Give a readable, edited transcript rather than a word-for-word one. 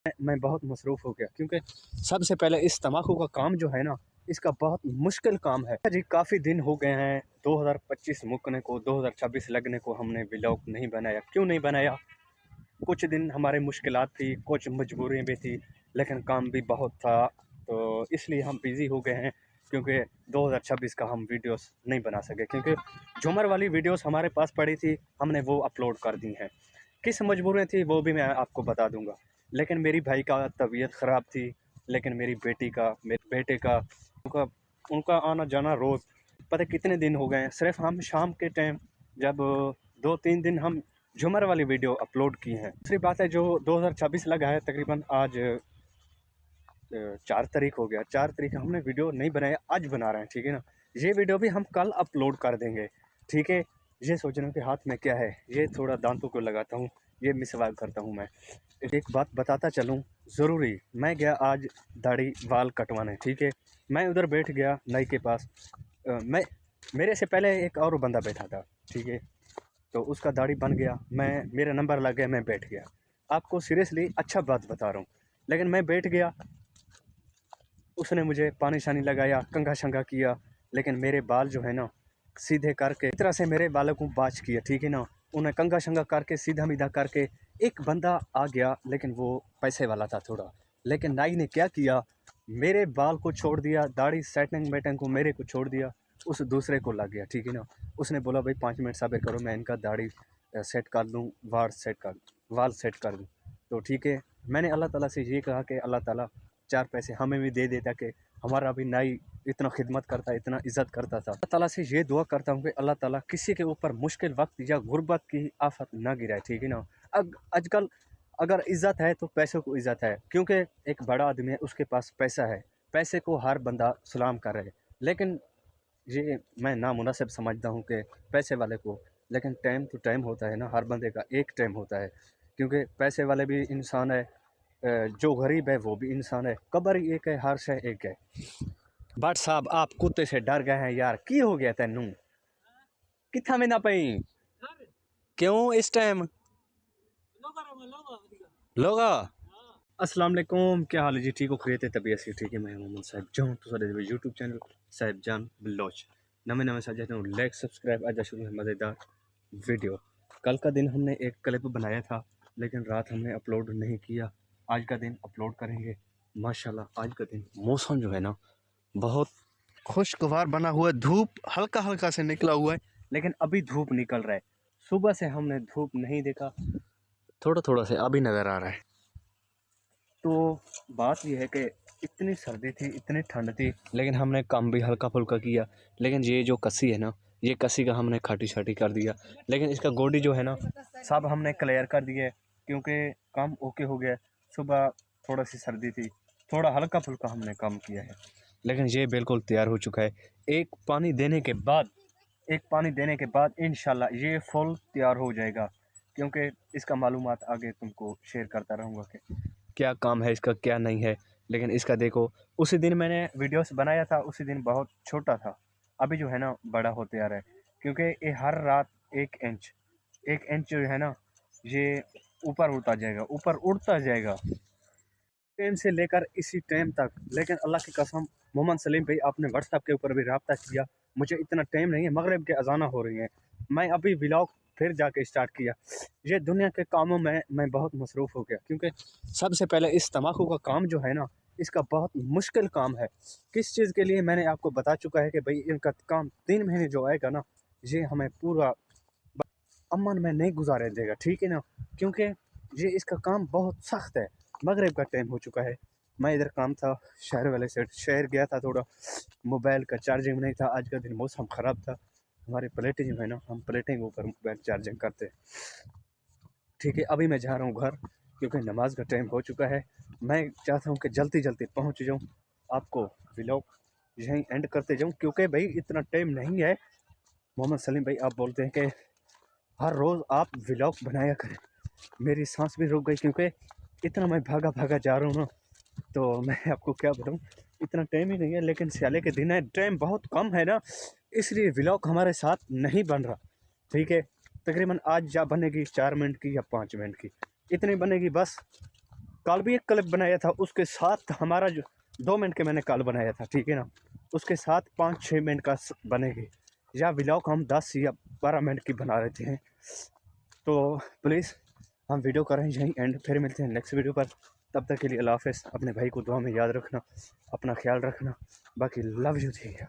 मैं बहुत मसरूफ़ हो गया क्योंकि सबसे पहले इस तम्बाकू का काम जो है ना, इसका बहुत मुश्किल काम है जी। काफ़ी दिन हो गए हैं 2025 मुकने को, 2026 लगने को, हमने व्लॉग नहीं बनाया। क्यों नहीं बनाया? कुछ दिन हमारे मुश्किलात थी, कुछ मजबूरियाँ भी थी, लेकिन काम भी बहुत था, तो इसलिए हम बिज़ी हो गए हैं। क्योंकि 2026 का हम वीडियोस नहीं बना सके, क्योंकि झूमर वाली वीडियोस हमारे पास पड़ी थी, हमने वो अपलोड कर दी हैं। किस मजबूरियाँ थी वो भी मैं आपको बता दूंगा। लेकिन मेरी भाई का तबीयत ख़राब थी, लेकिन मेरी बेटी का, मेरे बेटे का, उनका उनका आना जाना रोज़, पता है कितने दिन हो गए हैं। सिर्फ हम शाम के टाइम जब 2-3 दिन हम झूमर वाली वीडियो अपलोड की हैं। दूसरी बात है, जो 2026 लगा है, तकरीबन आज 4 तारीख हो गया। 4 तारीख हमने वीडियो नहीं बनाया, आज बना रहे हैं, ठीक है ना। ये वीडियो भी हम कल अपलोड कर देंगे, ठीक है। ये सोच रहे हो कि हाथ में क्या है, ये थोड़ा दांतों को लगाता हूँ, ये मिसवाक करता हूँ मैं। एक बात बताता चलूँ ज़रूरी, मैं गया आज दाढ़ी बाल कटवाने, ठीक है। मैं उधर बैठ गया नाई के पास। मैं मेरे से पहले एक और बंदा बैठा था, ठीक है। तो उसका दाढ़ी बन गया, मेरा नंबर लग गया, मैं बैठ गया। आपको सीरियसली अच्छा बात बता रहा हूँ। लेकिन मैं बैठ गया, उसने मुझे पानी शानी लगाया, कंघा शंघा किया, लेकिन मेरे बाल जो है ना, सीधे करके इस तरह से मेरे बालों को बाच किया, ठीक है ना। उन्हें कंघा शंघा करके सीधा मीधा करके एक बंदा आ गया, लेकिन वो पैसे वाला था थोड़ा। लेकिन नाई ने क्या किया, मेरे बाल को छोड़ दिया, दाढ़ी सेटिंग वेटिंग को मेरे को छोड़ दिया, उस दूसरे को लग गया, ठीक है ना। उसने बोला भाई 5 मिनट सब्र करो, मैं इनका दाढ़ी सेट कर दूँ, वाल सेट कर दूँ। तो ठीक है, मैंने अल्लाह ताला से ये कहा कि अल्लाह ताला 4 पैसे हमें भी दे देता कि हमारा भी नाई इतना खिदमत करता, इतना इज़्ज़त करता था। अल्लाह ताला से ये दुआ करता हूँ कि अल्लाह ताला किसी के ऊपर मुश्किल वक्त या गुर्बत की आफत ना गिराए, ठीक है ना। आजकल अगर इज़्ज़त है तो पैसों को इज़्ज़त है, क्योंकि एक बड़ा आदमी है, उसके पास पैसा है, पैसे को हर बंदा सलाम कर रहा है। लेकिन ये मैं नामुनासिब समझता हूँ कि पैसे वाले को, लेकिन टाइम तो टाइम होता है ना, हर बंदे का एक टाइम होता है। क्योंकि पैसे वाले भी इंसान है, जो गरीब है वो भी इंसान है, कब्र एक है, हर शय एक है। बट साहब आप कुत्ते से डर गए हैं यार, की हो गया तेनू? कित्था में ना पई? क्यों इस टाइम लोगा? अस्सलाम वालेकुम, क्या हाल है जी? ठीक हो, खैरियत है, तबीयत से ठीक है। मैं मोहम्मद साहिब जान, तो सारे यूट्यूब चैनल साहिब जान बलोच नवे नवे साथ जाते हूँ, लाइक सब्सक्राइब। आज शुरू है मज़ेदार वीडियो। कल का दिन हमने एक क्लिप बनाया था, लेकिन रात हमने अपलोड नहीं किया। आज का दिन अपलोड करेंगे माशाल्लाह। आज का दिन मौसम जो है ना, बहुत खुशगवार बना हुआ है। धूप हल्का हल्का से निकला हुआ है, लेकिन अभी धूप निकल रहा है। सुबह से हमने धूप नहीं देखा, थोड़ा थोड़ा से अभी नज़र आ रहा है। तो बात यह है कि इतनी सर्दी थी, इतनी ठंड थी, लेकिन हमने काम भी हल्का फुल्का किया। लेकिन ये जो कसी है ना, ये कसी का हमने खाटी छाटी कर दिया। लेकिन इसका गोडी जो है ना, सब हमने क्लियर कर दिया, क्योंकि काम ओके हो गया। सुबह थोड़ा सी सर्दी थी, थोड़ा हल्का फुल्का हमने काम किया है, लेकिन ये बिल्कुल तैयार हो चुका है। एक पानी देने के बाद इंशाल्लाह ये फुल तैयार हो जाएगा, क्योंकि इसका मालूमात आगे तुमको शेयर करता रहूँगा कि क्या काम है इसका, क्या नहीं है। लेकिन इसका देखो, उसी दिन मैंने वीडियोस बनाया था, उसी दिन बहुत छोटा था, अभी जो है ना बड़ा होते आ रहा है। क्योंकि ये हर रात 1 इंच जो है ना, ये ऊपर उड़ता जाएगा, ऊपर उड़ता जाएगा, टाइम से लेकर इसी टाइम तक। लेकिन अल्लाह की कसम, मोहम्मद सलीम भाई आपने व्हाट्सएप के ऊपर भी रब्ता किया, मुझे इतना टाइम नहीं है, मगरिब के अजाना हो रही हैं, मैं अभी व्लॉग फिर जाके स्टार्ट किया। ये दुनिया के कामों में मैं बहुत मसरूफ़ हो गया, क्योंकि सबसे पहले इस तम्बाकू का काम जो है ना, इसका बहुत मुश्किल काम है। किस चीज़ के लिए मैंने आपको बता चुका है कि भाई इनका काम 3 महीने जो आएगा ना, ये हमें पूरा अमन में नहीं गुजारे देगा, ठीक है ना। क्योंकि ये इसका काम बहुत सख्त है। मगरिब का टाइम हो चुका है, मैं इधर काम था शहर वाले साइड, शहर गया था, थोड़ा मोबाइल का चार्जिंग नहीं था। आज का दिन मौसम ख़राब था, हमारे प्लेटें जो है ना, हम प्लेटें के ऊपर मोबाइल चार्जिंग करते हैं, ठीक है। अभी मैं जा रहा हूँ घर, क्योंकि नमाज का टाइम हो चुका है। मैं चाहता हूँ कि जल्दी जल्दी पहुँच जाऊँ, आपको व्लॉग यहीं एंड करते जाऊँ, क्योंकि भाई इतना टाइम नहीं है। मोहम्मद सलीम भाई आप बोलते हैं कि हर रोज़ आप व्लॉग बनाया करें, मेरी सांस भी रुक गई, क्योंकि इतना मैं भागा भागा जा रहा हूँ ना। तो मैं आपको क्या बताऊँ, इतना टाइम ही नहीं है। लेकिन स्याले के दिन है, टाइम बहुत कम है ना, इसलिए व्लॉग हमारे साथ नहीं बन रहा, ठीक है। तकरीबन आज या बनेगी 4 मिनट की या 5 मिनट की, इतनी बनेगी बस। कल भी एक क्लिप बनाया था, उसके साथ हमारा जो 2 मिनट के मैंने कल बनाया था, ठीक है ना, उसके साथ 5-6 मिनट का बनेगी, या व्लॉग हम 10 या 12 मिनट की बना लेते हैं। तो प्लीज़ हम वीडियो करें यहीं एंड, फिर मिलते हैं नेक्स्ट वीडियो पर। तब तक के लिए अल्लाह हाफ़िज़। अपने भाई को दुआ में याद रखना, अपना ख्याल रखना, बाकी लव यू। ठीक है।